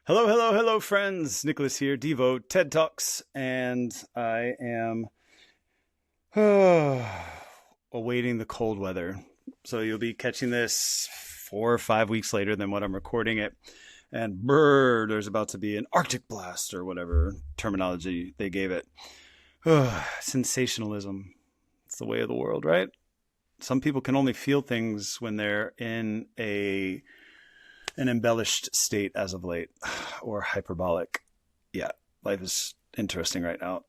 Hello, hello, hello, friends. Nicholas here, DIVOted TED Talks, and I am awaiting the cold weather. So you'll be catching this 4 or 5 weeks later than what I'm recording it. And there's about to be an Arctic blast or whatever terminology they gave it. Sensationalism. It's the way of the world, right? Some people can only feel things when they're in an embellished state as of late, or hyperbolic. Yeah, life is interesting right now.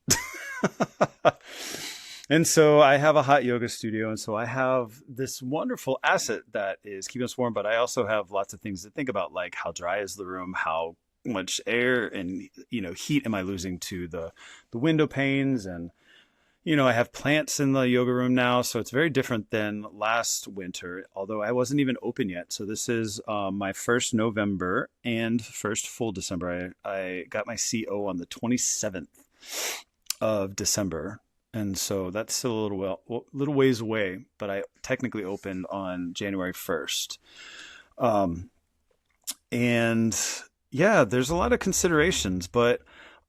And so I have a hot yoga studio, and so I have this wonderful asset that is keeping us warm, but I also have lots of things to think about, like how dry is the room, how much air and heat am I losing to the window panes, and I have plants in the yoga room now, so it's very different than last winter, although I wasn't even open yet. So this is my first November and first full December. I got my CO on the 27th of December. And so that's still little ways away, but I technically opened on January 1st. And yeah, there's a lot of considerations, but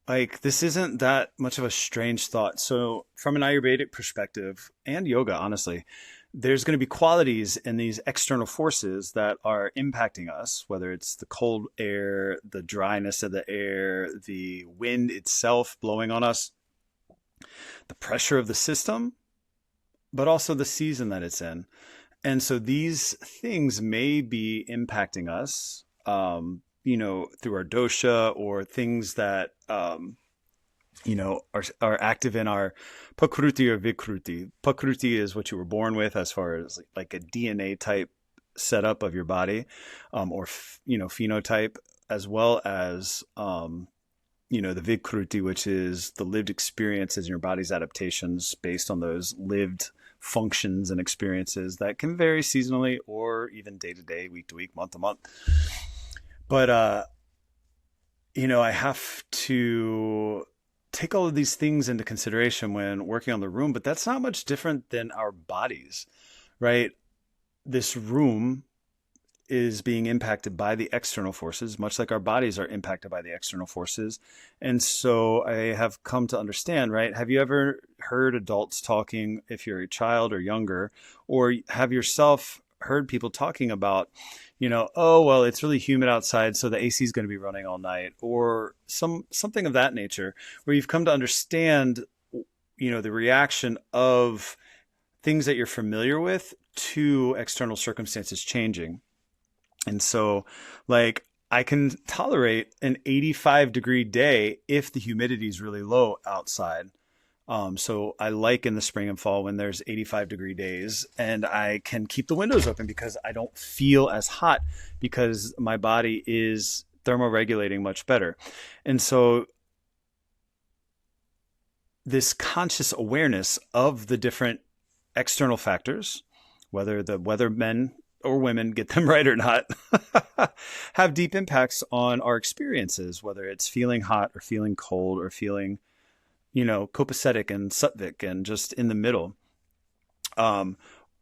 like, this isn't that much of a strange thought. So from an Ayurvedic perspective and yoga, honestly, there's going to be qualities in these external forces that are impacting us, whether it's the cold air, the dryness of the air, the wind itself blowing on us, the pressure of the system, but also the season that it's in. And so these things may be impacting us, through our dosha, or things that, are active in our pakruti or vikruti. Pakruti is what you were born with, as far as like a DNA type setup of your body, or phenotype, as well as, the vikruti, which is the lived experiences in your body's adaptations based on those lived functions and experiences that can vary seasonally or even day to day, week to week, month to month. But, I have to take all of these things into consideration when working on the room, but that's not much different than our bodies, right? This room is being impacted by the external forces, much like our bodies are impacted by the external forces. And so I have come to understand, right? Have you ever heard adults talking, if you're a child or younger, or have yourself heard people talking about, oh, well, it's really humid outside, so the AC is going to be running all night, or something of that nature, where you've come to understand, the reaction of things that you're familiar with to external circumstances changing. And so, like, I can tolerate an 85-degree day if the humidity is really low outside. So I like in the spring and fall when there's 85-degree days, and I can keep the windows open because I don't feel as hot, because my body is thermoregulating much better. And so this conscious awareness of the different external factors, whether the weathermen or women get them right or not, have deep impacts on our experiences, whether it's feeling hot or feeling cold or feeling copacetic and sattvic and just in the middle,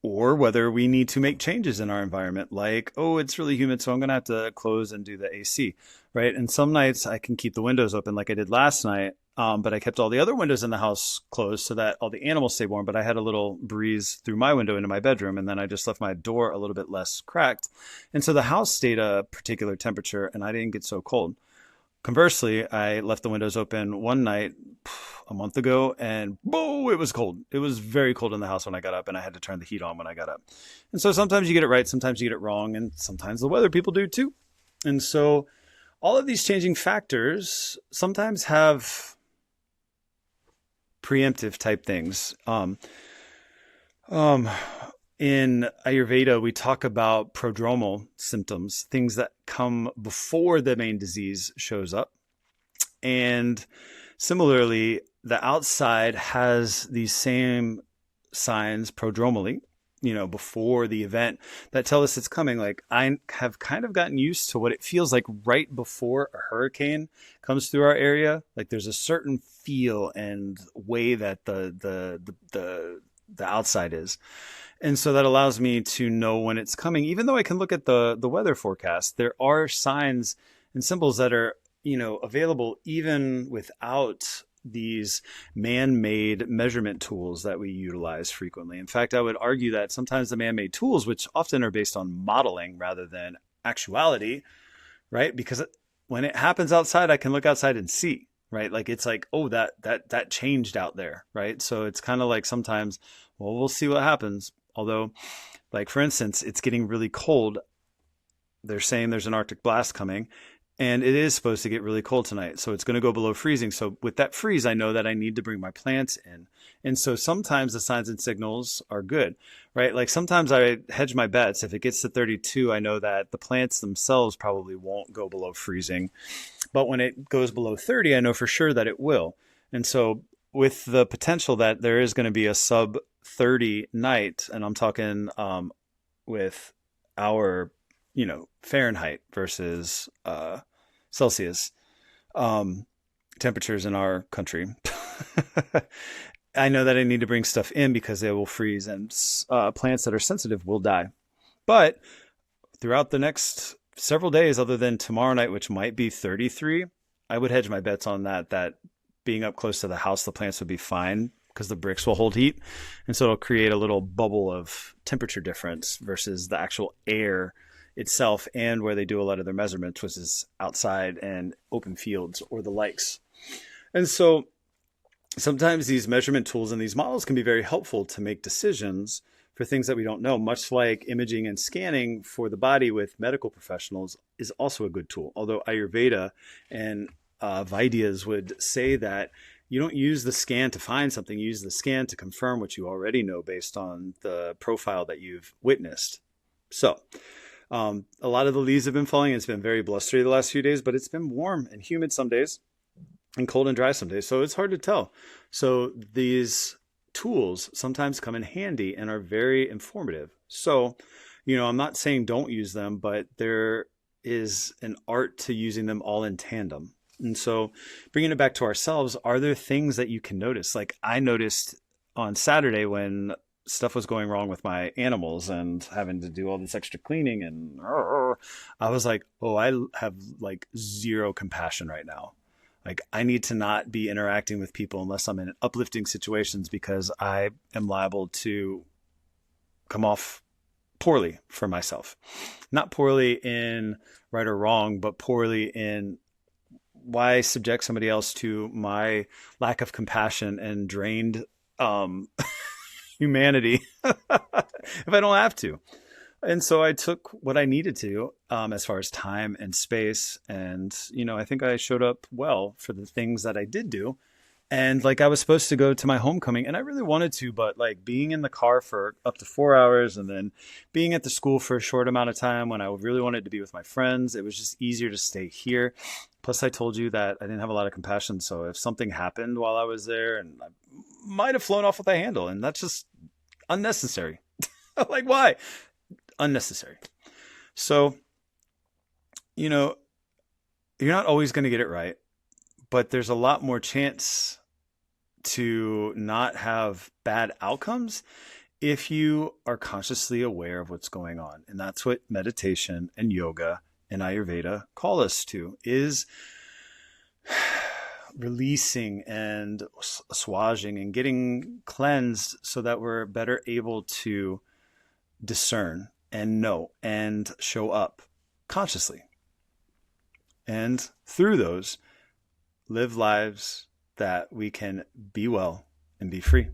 or whether we need to make changes in our environment, like, oh, it's really humid, so I'm going to have to close and do the AC, right? And some nights I can keep the windows open like I did last night, but I kept all the other windows in the house closed so that all the animals stay warm, but I had a little breeze through my window into my bedroom, and then I just left my door a little bit less cracked. And so the house stayed a particular temperature, and I didn't get so cold. Conversely, I left the windows open one night a month ago, and it was cold. It was very cold in the house when I got up, and I had to turn the heat on when I got up. And so sometimes you get it right, sometimes you get it wrong, and sometimes the weather people do too. And so all of these changing factors sometimes have preemptive type things. In Ayurveda, we talk about prodromal symptoms, things that come before the main disease shows up. And similarly, the outside has these same signs prodromally, before the event, that tell us it's coming. Like, I have kind of gotten used to what it feels like right before a hurricane comes through our area. Like, there's a certain feel and way that the outside is. And so that allows me to know when it's coming. Even though I can look at the weather forecast, there are signs and symbols that are, available even without these man-made measurement tools that we utilize frequently. In fact, I would argue that sometimes the man-made tools, which often are based on modeling rather than actuality, right? Because when it happens outside, I can look outside and see, right? Like it's like, oh, that changed out there, right? So it's kind of like sometimes, well, we'll see what happens. Although, like for instance, it's getting really cold. They're saying there's an Arctic blast coming. And it is supposed to get really cold tonight. So it's going to go below freezing. So with that freeze, I know that I need to bring my plants in. And so sometimes the signs and signals are good, right? Like sometimes I hedge my bets. If it gets to 32, I know that the plants themselves probably won't go below freezing. But when it goes below 30, I know for sure that it will. And so with the potential that there is going to be a sub 30 night, and I'm talking with our Fahrenheit versus Celsius temperatures in our country. I know that I need to bring stuff in because they will freeze, and plants that are sensitive will die. But throughout the next several days, other than tomorrow night, which might be 33, I would hedge my bets on that being up close to the house, the plants would be fine because the bricks will hold heat. And so it'll create a little bubble of temperature difference versus the actual air itself, and where they do a lot of their measurements, which is outside and open fields or the likes. And so sometimes these measurement tools and these models can be very helpful to make decisions for things that we don't know, much like imaging and scanning for the body with medical professionals is also a good tool. Although Ayurveda and Vaidyas would say that you don't use the scan to find something, you use the scan to confirm what you already know based on the profile that you've witnessed. So a lot of the leaves have been falling. It's been very blustery the last few days, but it's been warm and humid some days and cold and dry some days. So it's hard to tell. So these tools sometimes come in handy and are very informative. So, I'm not saying don't use them, but there is an art to using them all in tandem. And so bringing it back to ourselves, are there things that you can notice? Like I noticed on Saturday when stuff was going wrong with my animals and having to do all this extra cleaning, and I was like, oh, I have like zero compassion right now. Like I need to not be interacting with people unless I'm in uplifting situations, because I am liable to come off poorly for myself. Not poorly in right or wrong, but poorly in why subject somebody else to my lack of compassion and drained humanity if I don't have to. And so I took what I needed to as far as time and space. And, I think I showed up well for the things that I did do. And like I was supposed to go to my homecoming, and I really wanted to, but like being in the car for up to 4 hours and then being at the school for a short amount of time when I really wanted to be with my friends, it was just easier to stay here. Plus, I told you that I didn't have a lot of compassion. So if something happened while I was there, and I might have flown off with a handle, and that's just unnecessary. Like, why? Unnecessary. So, you're not always going to get it right, but there's a lot more chance to not have bad outcomes if you are consciously aware of what's going on. And that's what meditation and yoga and Ayurveda call us to, is releasing and assuaging and getting cleansed so that we're better able to discern and know and show up consciously. And through those, live lives that we can be well and be free.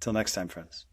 Till next time, friends.